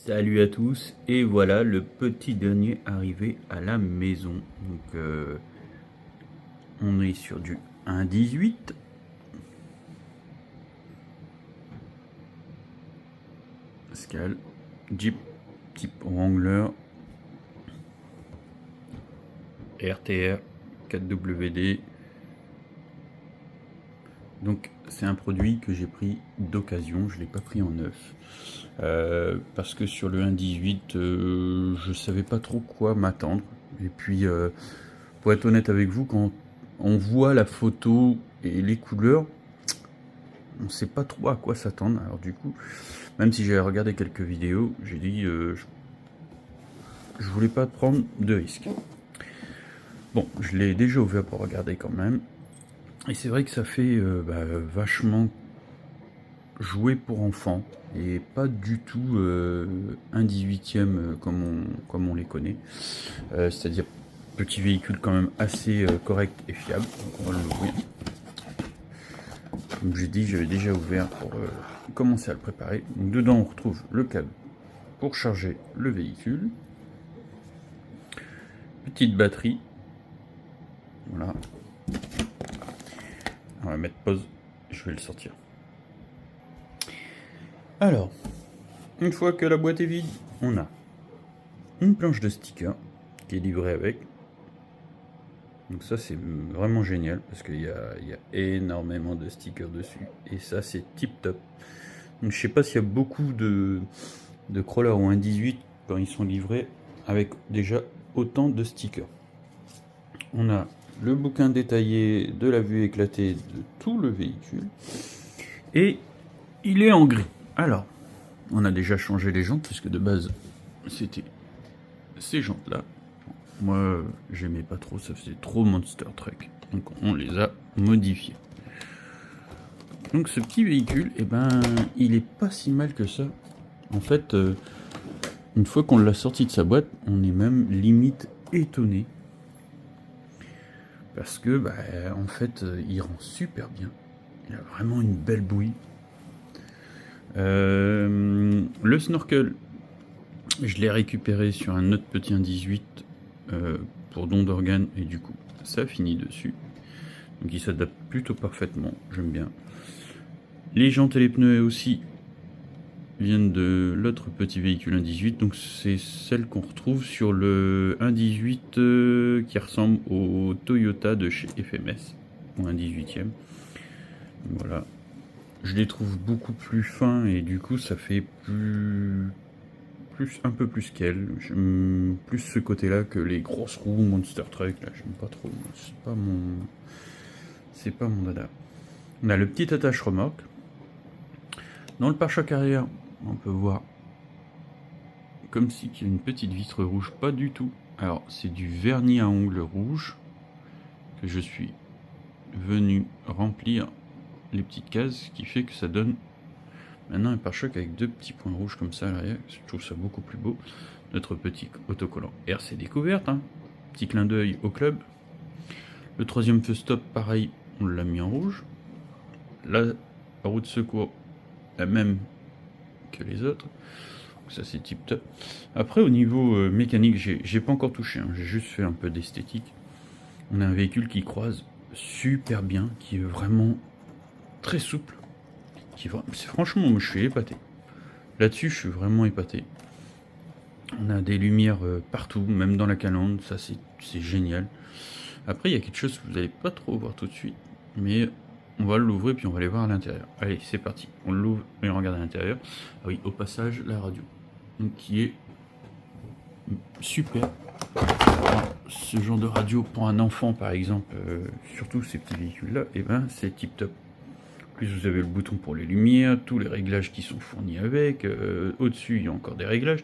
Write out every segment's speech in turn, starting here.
Salut à tous, et voilà le petit dernier arrivé à la maison. Donc on est sur du 1.18. Pascal, Jeep, type Wrangler, RTR 4WD. Donc c'est un produit que j'ai pris d'occasion, je ne l'ai pas pris en neuf. Parce que sur le 1.18, je savais pas trop quoi m'attendre. Et puis, pour être honnête avec vous, quand on voit la photo et les couleurs, on sait pas trop à quoi s'attendre. Alors du coup, même si j'avais regardé quelques vidéos, j'ai dit je voulais pas prendre de risques. Bon, je l'ai déjà ouvert pour regarder quand même. Et c'est vrai que ça fait vachement jouer pour enfants et pas du tout un 18e comme on les connaît. C'est-à-dire petit véhicule quand même assez correct et fiable. Donc on va l'ouvrir. Comme j'ai dit, j'avais déjà ouvert pour commencer à le préparer. Donc dedans on retrouve le câble pour charger le véhicule. Petite batterie. Voilà. On va mettre pause, je vais le sortir. Alors, une fois que la boîte est vide, on a une planche de stickers qui est livrée avec. Donc ça c'est vraiment génial parce qu'il y a énormément de stickers dessus et ça c'est tip top. Donc je sais pas s'il y a beaucoup de crawlers ou 1.18 quand ils sont livrés avec déjà autant de stickers. On a le bouquin détaillé de la vue éclatée de tout le véhicule et il est en gris. Alors on a déjà changé les jantes puisque de base c'était ces jantes là. Moi, j'aimais pas trop, ça faisait trop Monster Truck. Donc on les a modifiés. Donc ce petit véhicule, eh ben, il est pas si mal que ça. En fait, une fois qu'on l'a sorti de sa boîte, on est même limite étonné. Parce que, en fait, il rend super bien. Il a vraiment une belle bouille. Le snorkel, je l'ai récupéré sur un autre petit 1.18 pour don d'organes et du coup ça finit dessus, donc il s'adapte plutôt parfaitement, j'aime bien. Les jantes et les pneus aussi viennent de l'autre petit véhicule 1.18, donc c'est celle qu'on retrouve sur le 1.18 qui ressemble au Toyota de chez FMS ou 1.18e. Voilà, je les trouve beaucoup plus fins et du coup ça fait un peu plus qu'elle. J'aime plus ce côté là que les grosses roues Monster Truck là, j'aime pas trop, c'est pas mon dada. On a le petit attache remorque. Dans le pare-choc arrière on peut voir comme si il y a une petite vitre rouge, pas du tout. Alors c'est du vernis à ongles rouge que je suis venu remplir les petites cases, ce qui fait que ça donne maintenant un pare-choc avec deux petits points rouges comme ça à l'arrière. Je trouve ça beaucoup plus beau. Notre petit autocollant RC découverte, hein. Petit clin d'œil au club. Le troisième feu stop, pareil, on l'a mis en rouge. La roue de secours, la même que les autres. Donc ça c'est tip top. Après au niveau mécanique, j'ai pas encore touché, hein. J'ai juste fait un peu d'esthétique. On a un véhicule qui croise super bien, qui est vraiment très souple. Franchement, je suis épaté. Là-dessus, je suis vraiment épaté. On a des lumières partout, même dans la calandre, ça c'est génial. Après, il y a quelque chose que vous n'allez pas trop voir tout de suite, mais on va l'ouvrir puis on va aller voir à l'intérieur. Allez, c'est parti. On l'ouvre et on regarde à l'intérieur. Ah oui, au passage, la radio, donc, qui est super. Ce genre de radio pour un enfant, par exemple, surtout ces petits véhicules-là, et ben c'est tip top. Plus vous avez le bouton pour les lumières, tous les réglages qui sont fournis avec. Au-dessus, il y a encore des réglages.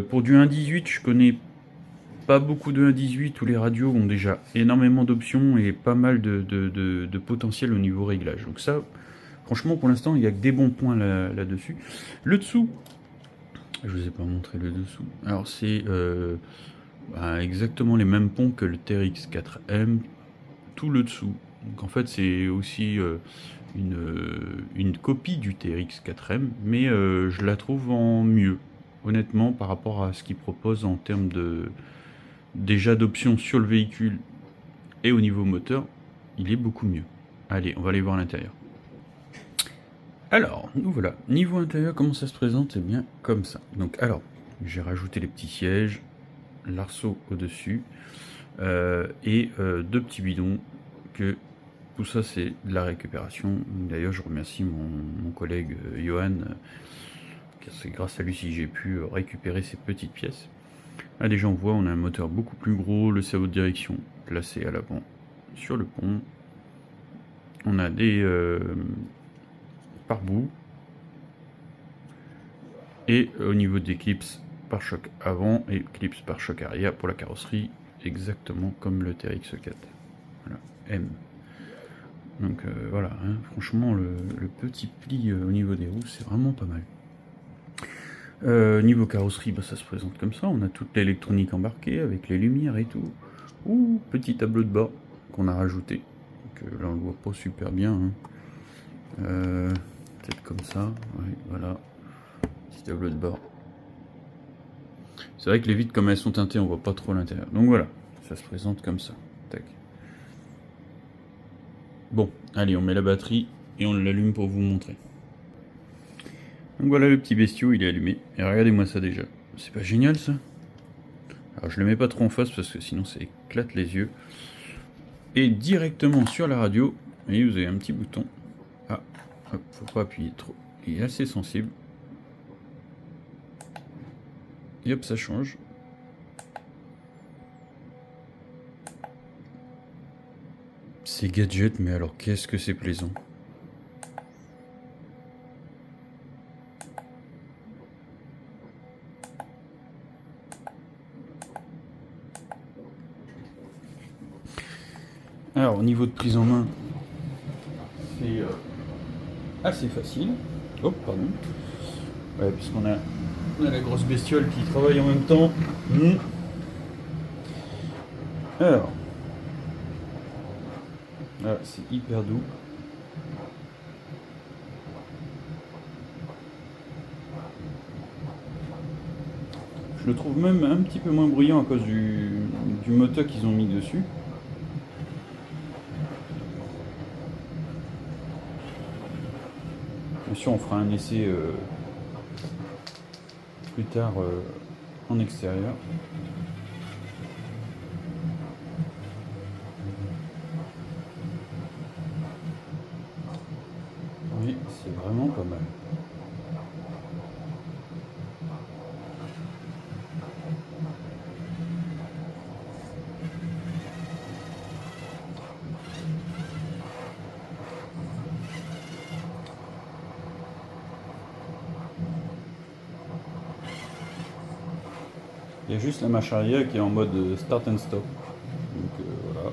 Pour du 1.18, je connais pas beaucoup de 1.18 où les radios ont déjà énormément d'options et pas mal de potentiel au niveau réglage. Donc ça, franchement, pour l'instant, il n'y a que des bons points là-dessus. Le dessous, je vous ai pas montré le dessous. Alors c'est exactement les mêmes ponts que le TRX 4M, tout le dessous. Donc en fait, c'est aussi une copie du TRX 4M, mais je la trouve en mieux. honnêtement, par rapport à ce qu'ils proposent en termes déjà d'options sur le véhicule et au niveau moteur, il est beaucoup mieux. Allez, on va aller voir l'intérieur. Alors, nous voilà. Niveau intérieur, comment ça se présente? Eh bien, comme ça. Donc, alors, j'ai rajouté les petits sièges, l'arceau au-dessus, et 2 petits bidons que... Tout ça, c'est de la récupération. D'ailleurs, je remercie mon collègue Johan, car c'est grâce à lui si j'ai pu récupérer ces petites pièces. Là, déjà, on voit, on a un moteur beaucoup plus gros, le cerveau de direction placé à l'avant sur le pont. On a des pare-boues. Et au niveau des clips pare-choc avant et clips pare-choc arrière pour la carrosserie, exactement comme le TRX4. Voilà, M. Donc voilà, hein, franchement le petit pli au niveau des roues, c'est vraiment pas mal. Niveau carrosserie, bah, ça se présente comme ça, on a toute l'électronique embarquée avec les lumières et tout. Ouh, petit tableau de bord qu'on a rajouté. Donc, là on le voit pas super bien. Hein. Peut-être comme ça, ouais, voilà. Petit tableau de bord. C'est vrai que les vitres comme elles sont teintées, on voit pas trop l'intérieur. Donc voilà, ça se présente comme ça. Tac. Bon, allez, on met la batterie et on l'allume pour vous montrer. Donc voilà le petit bestiau, il est allumé. Et regardez-moi ça déjà. C'est pas génial ça? Alors je le mets pas trop en face parce que sinon ça éclate les yeux. Et directement sur la radio, et vous avez un petit bouton. Ah, hop, faut pas appuyer trop. Il est assez sensible. Et hop, ça change. C'est gadget, mais alors qu'est-ce que c'est plaisant. Alors au niveau de prise en main, c'est assez facile. Oh pardon. Ouais, puisqu'on a la grosse bestiole qui travaille en même temps. Alors, voilà, c'est hyper doux. Je le trouve même un petit peu moins bruyant à cause du moteur qu'ils ont mis dessus. Bien sûr, on fera un essai plus tard en extérieur. Oui, c'est vraiment pas mal. Il y a juste la marche arrière qui est en mode start and stop. Donc voilà.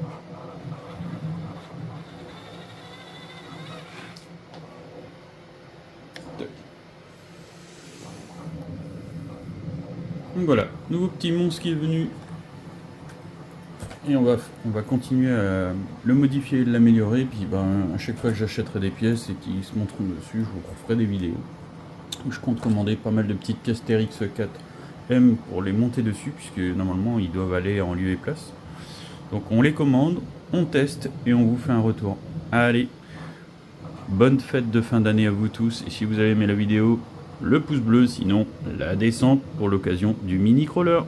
Donc voilà, nouveau petit monstre qui est venu. Et on va continuer à le modifier et l'améliorer. Puis ben, à chaque fois que j'achèterai des pièces et qu'ils se montreront dessus, je vous referai des vidéos. Je compte commander pas mal de petites caisses TRX4M pour les monter dessus, puisque normalement ils doivent aller en lieu et place. Donc on les commande, on teste et on vous fait un retour. Allez, bonne fête de fin d'année à vous tous. Et si vous avez aimé la vidéo, le pouce bleu, sinon la descente pour l'occasion du mini crawler.